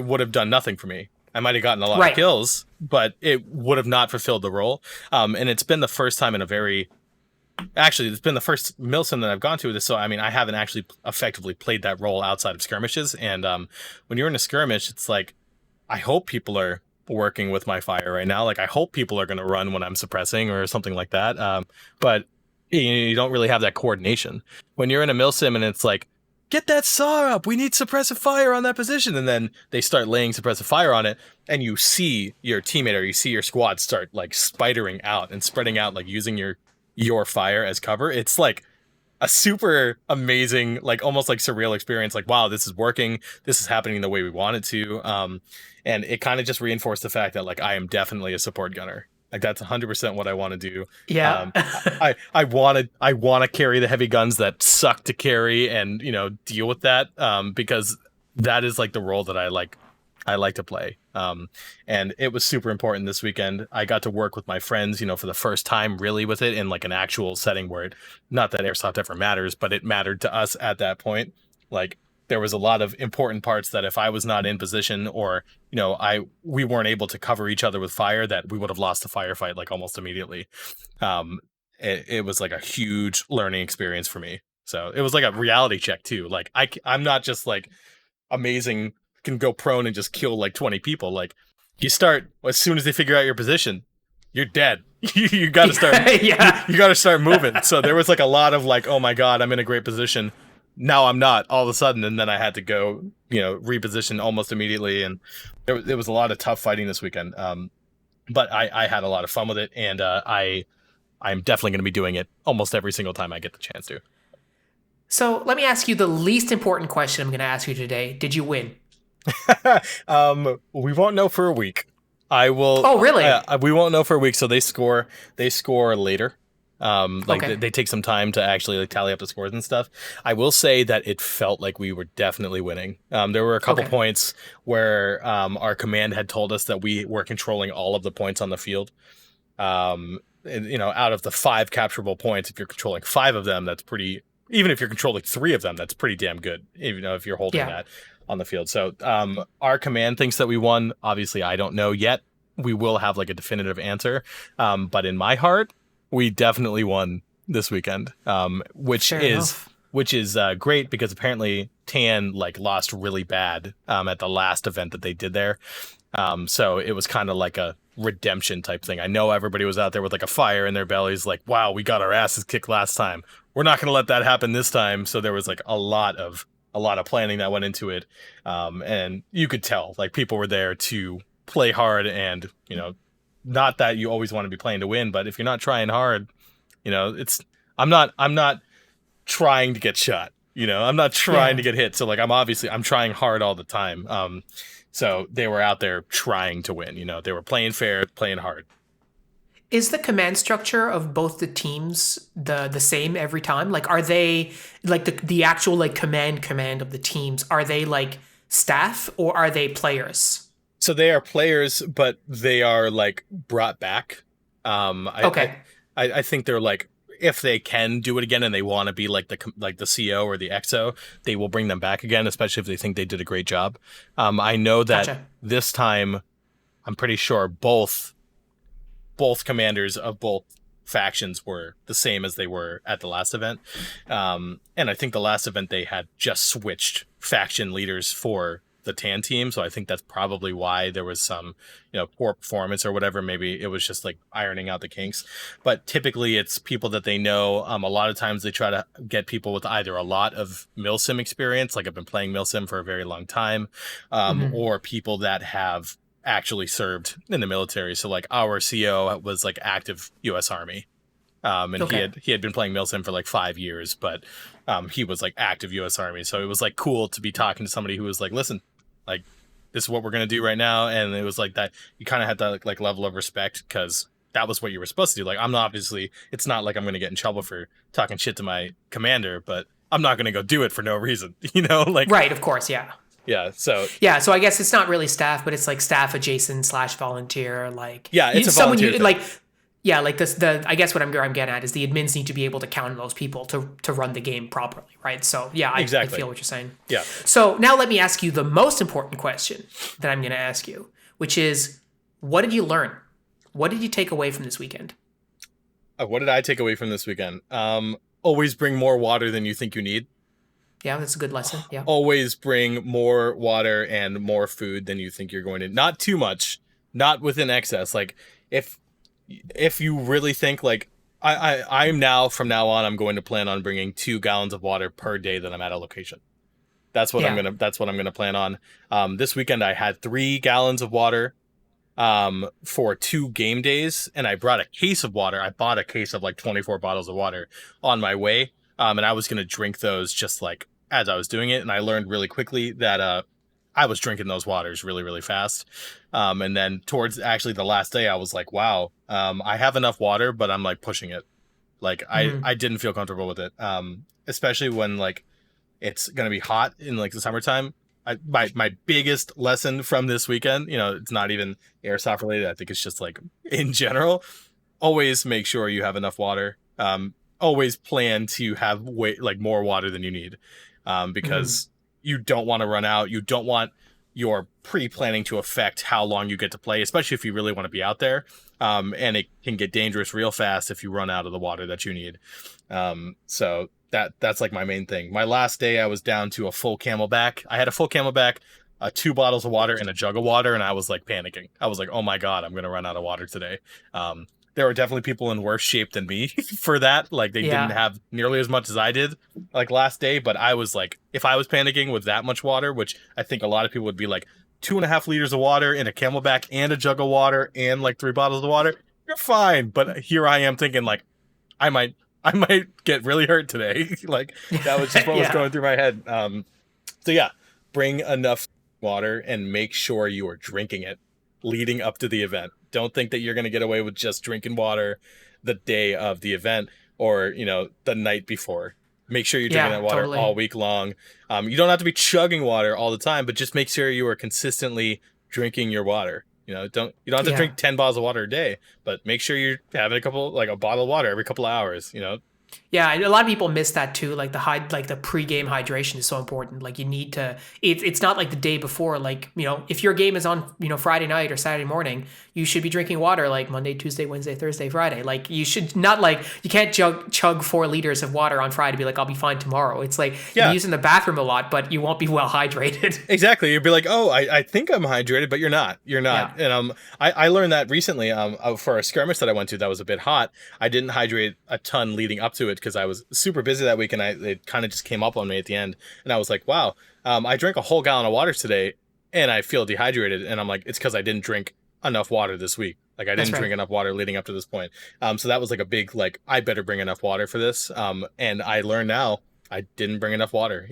would have done nothing for me. I might have gotten a lot of kills, but it would have not fulfilled the role. And it's been the first time it's been the first Milsim that I've gone to with this. So, I mean, I haven't actually effectively played that role outside of skirmishes. And when you're in a skirmish, it's like, I hope people are working with my fire right now. Like, I hope people are going to run when I'm suppressing or something like that. But you don't really have that coordination. When you're in a Milsim and it's like, get that saw up, we need suppressive fire on that position. And then they start laying suppressive fire on it, and you see your teammate or you see your squad start like spidering out and spreading out, like using your fire as cover. It's like a super amazing, like almost like surreal experience. Like, wow, this is working. This is happening the way we want it to. And it kind of just reinforced the fact that like I am definitely a support gunner. Like that's 100% what I want to do. Yeah. I want to carry the heavy guns that suck to carry and deal with that, because that is like the role that I like to play. And it was super important this weekend. I got to work with my friends, for the first time really with it in like an actual setting where not that airsoft ever matters, but it mattered to us at that point. Like there was a lot of important parts that if I was not in position or, we weren't able to cover each other with fire, that we would have lost the firefight like almost immediately. It was like a huge learning experience for me. So it was like a reality check too. Like I'm not just like amazing, can go prone and just kill like 20 people. Like you start, as soon as they figure out your position, you're dead. You got to start, you got to start moving. So there was like a lot of like, oh my God, I'm in a great position. Now I'm not all of a sudden. And then I had to go, reposition almost immediately. And there was a lot of tough fighting this weekend. But I had a lot of fun with it. And I'm definitely going to be doing it almost every single time I get the chance to. So let me ask you the least important question I'm going to ask you today. Did you win? We won't know for a week. I will. Oh, really? We won't know for a week. So they score later. Okay. They take some time to actually like tally up the scores and stuff. I will say that it felt like we were definitely winning. There were a couple points where our command had told us that we were controlling all of the points on the field. And, out of the 5 capturable points, if you're controlling 5 of them, that's pretty. Even if you're controlling 3 of them, that's pretty damn good. Even if you're holding that on the field. So our command thinks that we won. Obviously, I don't know yet. We will have like a definitive answer. But in my heart, we definitely won this weekend, which Fair is enough. which is great because apparently Tan like lost really bad at the last event that they did there. So it was kind of like a redemption type thing. I know everybody was out there with like a fire in their bellies, like, wow, we got our asses kicked last time. We're not going to let that happen this time. So there was like a lot of planning that went into it. And you could tell like people were there to play hard and, not that you always want to be playing to win, but if you're not trying hard, it's, I'm not trying to get shot. I'm not trying Yeah. to get hit. So like I'm trying hard all the time. So they were out there trying to win. They were playing fair, playing hard. Is the command structure of both the teams the same every time? Like, are they like the actual like command of the teams? Are they like staff or are they players? So they are players, but they are like brought back. I Okay, I think they're like if they can do it again and they want to be like the CO or the XO, they will bring them back again, especially if they think they did a great job. I know that gotcha. this time, I'm pretty sure both commanders of both factions were the same as they were at the last event. And I think the last event they had just switched faction leaders for the Tan team. So I think that's probably why there was some, poor performance or whatever. Maybe it was just like ironing out the kinks. But typically it's people that they know. A lot of times they try to get people with either a lot of Milsim experience, like I've been playing Milsim for a very long time, Hmm. or people that have actually served in the military. So like our CO was like active U.S. Army, and he Okay. had been playing Milsim for like 5 years, but he was like active U.S. Army. So it was like cool to be talking to somebody who was like, listen, like this is what we're gonna do right now, and it was like that. You kind of had that like level of respect because that was what you were supposed to do. Like I'm not obviously, it's not like I'm gonna get in trouble for talking shit to my commander, but I'm not gonna go do it for no reason, like Right, of course, yeah. yeah. So Yeah, so I guess it's not really staff, but it's like staff adjacent slash volunteer. Like yeah, it's a someone volunteer you thing. like. Yeah, like this. I guess what I'm getting at is the admins need to be able to count on those people to run the game properly, right? So yeah, I Exactly. feel what you're saying. Yeah. So now let me ask you the most important question that I'm going to ask you, which is, what did you learn? What did you take away from this weekend? What did I take away from this weekend? Always bring more water than you think you need. Yeah, that's a good lesson. Yeah. Always bring more water and more food than you think you're going to. Not too much, not within excess. Like if if you really think like I'm now from now on, I'm going to plan on bringing 2 gallons of water per day that I'm at a location. Yeah. That's what I'm gonna plan on. This weekend I had 3 gallons of water for 2 game days, and I brought a case of water. I bought a case of like 24 bottles of water on my way. And I was gonna drink those just like as I was doing it, and I learned really quickly that I was drinking those waters really, really fast. And then towards actually the last day, I was like, wow, I have enough water, but I'm like pushing it. Like Hmm. I didn't feel comfortable with it. Especially when like it's gonna be hot in like the summertime. My biggest lesson from this weekend, it's not even airsoft related. I think it's just like in general. Always make sure you have enough water. Always plan to have like more water than you need, Hmm. because you don't want to run out. You don't want your pre-planning to affect how long you get to play, especially if you really want to be out there. And it can get dangerous real fast if you run out of the water that you need. So that's like my main thing. My last day, I was down to a full Camelback. I had a full Camelback, 2 bottles of water, and a jug of water, and I was like panicking. I was like, "Oh my god, I'm gonna run out of water today." There were definitely people in worse shape than me for that. Like they didn't Yeah. have nearly as much as I did like last day, but I was like, if I was panicking with that much water, which I think a lot of people would be like 2.5 liters of water in a Camelback and a jug of water and like 3 bottles of water, you're fine. But here I am thinking like I might I might get really hurt today. Like that was just what was Yeah. going through my head. So yeah, bring enough water and make sure you are drinking it leading up to the event. Don't think that you're going to get away with just drinking water the day of the event or, the night before. Make sure you're drinking Yeah. that water Totally. all week long. You don't have to be chugging water all the time, but just make sure you are consistently drinking your water. You don't have to Yeah. drink 10 bottles of water a day, but make sure you're having a bottle of water every couple of hours. Yeah, and a lot of people miss that too. Like like the pre-game hydration is so important. Like you need to. It's not like the day before. Like if your game is on Friday night or Saturday morning, you should be drinking water like Monday, Tuesday, Wednesday, Thursday, Friday. Like you should not like you can't chug 4 liters of water on Friday. Be like I'll be fine tomorrow. It's like you'll be Yeah, using the bathroom a lot, but you won't be well hydrated. exactly. You'd be like, oh, I think I'm hydrated, but you're not. You're not. Yeah, And I learned that recently. For a skirmish that I went to that was a bit hot. I didn't hydrate a ton leading up to it because I was super busy that week, and it kind of just came up on me at the end. And I was like, wow, I drank a whole gallon of water today, and I feel dehydrated. And I'm like, it's because I didn't drink enough water this week. Like I that's didn't right. drink enough water leading up to this point. So that was like a big like I better bring enough water for this. And I learned now I didn't bring enough water.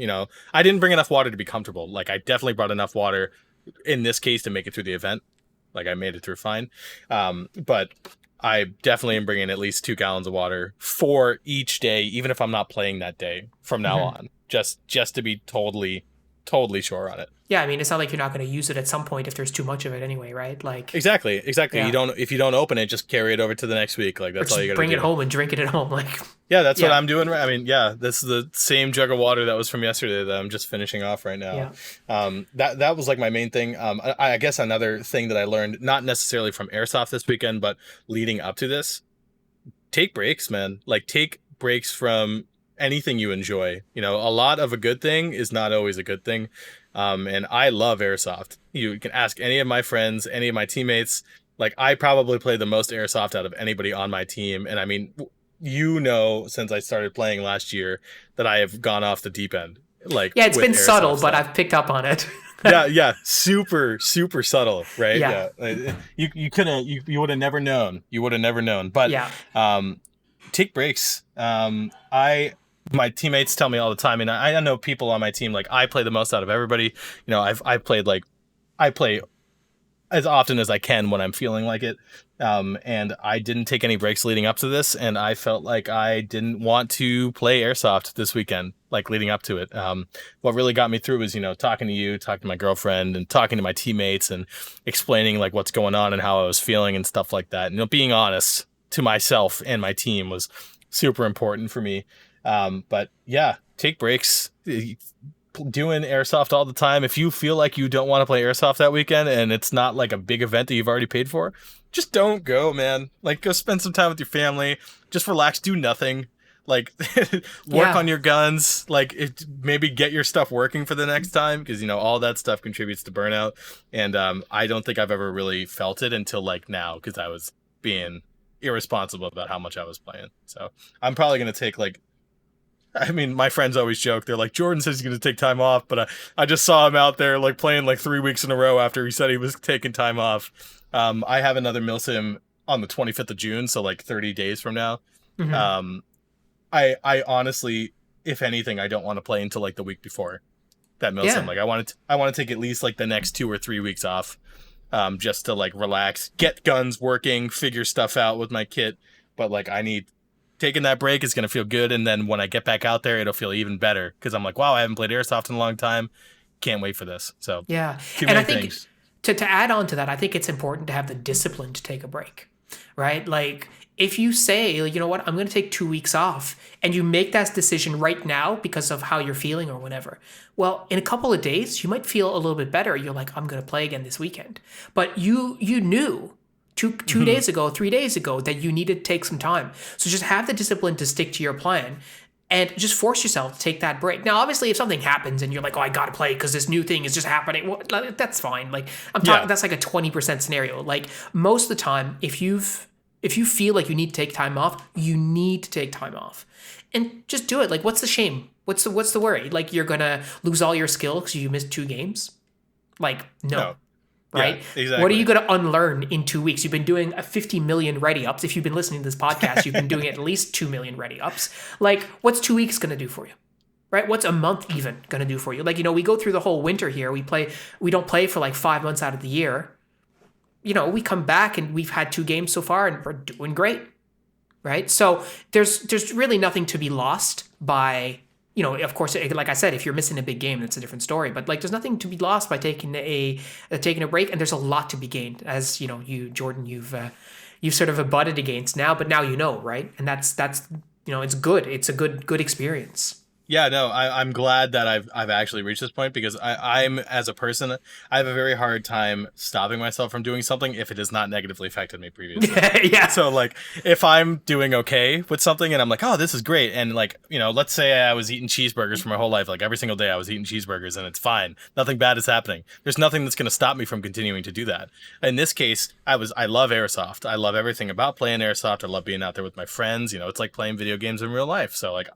I didn't bring enough water to be comfortable. Like I definitely brought enough water in this case to make it through the event. Like I made it through fine. But I definitely am bringing at least 2 gallons of water for each day, even if I'm not playing that day from now Mhm. on, just to be totally sure on it. Yeah, I mean it's not like you're not going to use it at some point if there's too much of it anyway, right? Like Exactly. yeah, If you don't open it, just carry it over to the next week. Like or that's all you just got to bring it do. home and drink it at home. Like Yeah, that's what yeah, I'm doing. I mean, yeah, this is the same jug of water that was from yesterday that I'm just finishing off right now. yeah, That was like my main thing. I guess another thing that I learned, not necessarily from Airsoft this weekend, but leading up to this, take breaks, man. Like take breaks from anything you enjoy. A lot of a good thing is not always a good thing. And I love Airsoft. You can ask any of my friends, any of my teammates. Like I probably play the most Airsoft out of anybody on my team. And I mean, since I started playing last year that I have gone off the deep end, like yeah. It's with been Airsoft subtle, but stuff. I've picked up on it. Yeah, super subtle, right? Yeah, Yeah, you couldn't, you would have never known. You would have never known. But yeah, um, take breaks. I my teammates tell me all the time, and I know people on my team. Like I play the most out of everybody. I've played like I play as often as I can when I'm feeling like it. And I didn't take any breaks leading up to this, and I felt like I didn't want to play Airsoft this weekend, like leading up to it. What really got me through was, talking to you, talking to my girlfriend, and talking to my teammates, and explaining like what's going on and how I was feeling and stuff like that. Being honest to myself and my team was super important for me. But yeah, take breaks. Doing Airsoft all the time. If you feel like you don't want to play Airsoft that weekend and it's not like a big event that you've already paid for, just don't go, man. Like go spend some time with your family. Just relax, do nothing. Like work yeah. on your guns. Like maybe get your stuff working for the next time because all that stuff contributes to burnout. And I don't think I've ever really felt it until like now because I was being irresponsible about how much I was playing. So I'm probably gonna take like I mean, my friends always joke. They're like, Jordan says he's going to take time off, but I just saw him out there like playing like 3 weeks in a row after he said he was taking time off. I have another Milsim on the 25th of June, so like 30 days from now. Hmm. Um, I honestly, if anything, I don't want to play until like the week before that Milsim. Yeah. Like I want to take at least like the next 2 or 3 weeks off, just to like relax, get guns working, figure stuff out with my kit. But like I need taking that break is going to feel good. And then when I get back out there, it'll feel even better because I'm like, wow, I haven't played Airsoft in a long time. Can't wait for this. So Yeah. too And I many think things. to add on to that, I think it's important to have the discipline to take a break, right? Like if you say, like, you know what, I'm going to take 2 weeks off and you make that decision right now because of how you're feeling or whatever. Well, in a couple of days, you might feel a little bit better. You're like, I'm going to play again this weekend. But you knew two days ago, 3 days ago that you needed to take some time. So just have the discipline to stick to your plan and just force yourself to take that break. Now, obviously, if something happens and you're like, "Oh, I gotta play because this new thing is just happening," well, like, that's fine. Like I'm talking, Yeah. that's like a 20% scenario. Like most of the time, if you feel like you need to take time off, you need to take time off, and just do it. Like, what's the shame? What's the worry? Like you're gonna lose all your skill because you missed 2 games? Like no, No. Yeah, right? What are you exactly. going to unlearn in 2 weeks? You've been doing a 50 million ready ups. If you've been listening to this podcast, you've been doing at least 2 million ready ups. Like, what's 2 weeks going to do for you? Right? What's a month even going to do for you? Like, we go through the whole winter here. We don't play for like 5 months out of the year. We come back and we've had 2 games so far and we're doing great. Right? So there's really nothing to be lost by of course, like I said, if you're missing a big game, that's a different story. But like, there's nothing to be lost by taking a break, and there's a lot to be gained. As you, Jordan, you've sort of abutted against now, but now right? And that's it's good. It's a good experience. Yeah, no, I'm glad that I've actually reached this point because I'm as a person, I have a very hard time stopping myself from doing something if it has not negatively affected me previously. Yeah. So like if I'm doing okay with something and I'm like, oh, this is great, and like, let's say I was eating cheeseburgers for my whole life, like every single day I was eating cheeseburgers and it's fine. Nothing bad is happening. There's nothing that's gonna stop me from continuing to do that. In this case, I love airsoft. I love everything about playing airsoft. I love being out there with my friends. It's like playing video games in real life. So like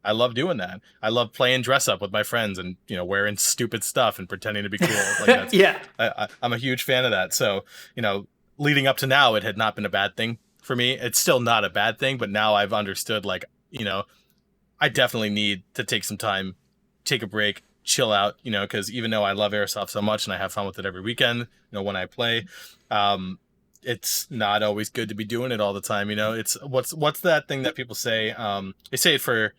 I love doing that. I love playing dress up with my friends and wearing stupid stuff and pretending to be cool. Like that's Yeah. I'm a huge fan of that. So leading up to now, it had not been a bad thing for me. It's still not a bad thing, but now I've understood like I definitely need to take some time, take a break, chill out. Because even though I love airsoft so much and I have fun with it every weekend, when I play, it's not always good to be doing it all the time. It's what's that thing that people say? They say it for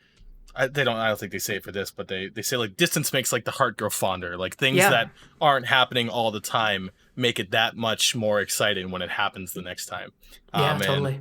I don't think they say it for this, but they say like distance makes like the heart grow fonder. Like things Yeah. that aren't happening all the time make it that much more exciting when it happens the next time. Yeah, And totally.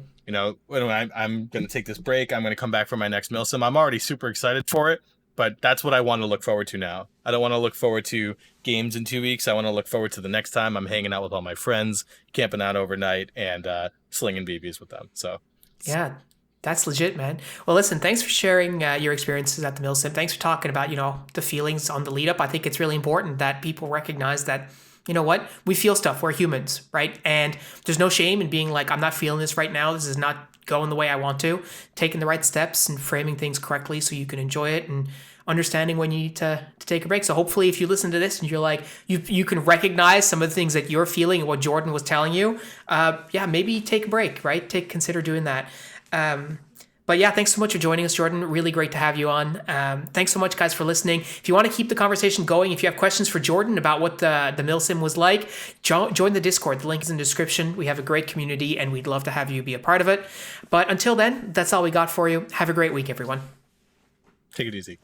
when I'm going to take this break, I'm going to come back for my next Milsim. I'm already super excited for it, but that's what I want to look forward to now. I don't want to look forward to games in 2 weeks. I want to look forward to the next time I'm hanging out with all my friends, camping out overnight, and slinging BBs with them. So Yeah, that's legit, man. Well, listen, thanks for sharing your experiences at the Mill Sim. Thanks for talking about, the feelings on the lead up. I think it's really important that people recognize that, you know what, we feel stuff. We're humans, right? And there's no shame in being like, I'm not feeling this right now. This is not going the way I want to. Taking the right steps and framing things correctly so you can enjoy it and understanding when you need to take a break. So hopefully if you listen to this and you're like, you can recognize some of the things that you're feeling and what Jordan was telling you, yeah, maybe take a break, right? Consider doing that. But yeah, thanks so much for joining us, Jordan. Really great to have you on. Thanks so much, guys, for listening. If you want to keep the conversation going, if you have questions for Jordan about what the Milsim was like, join the Discord. The link is in the description. We have a great community, and we'd love to have you be a part of it. But until then, that's all we got for you. Have a great week, everyone. take it easy.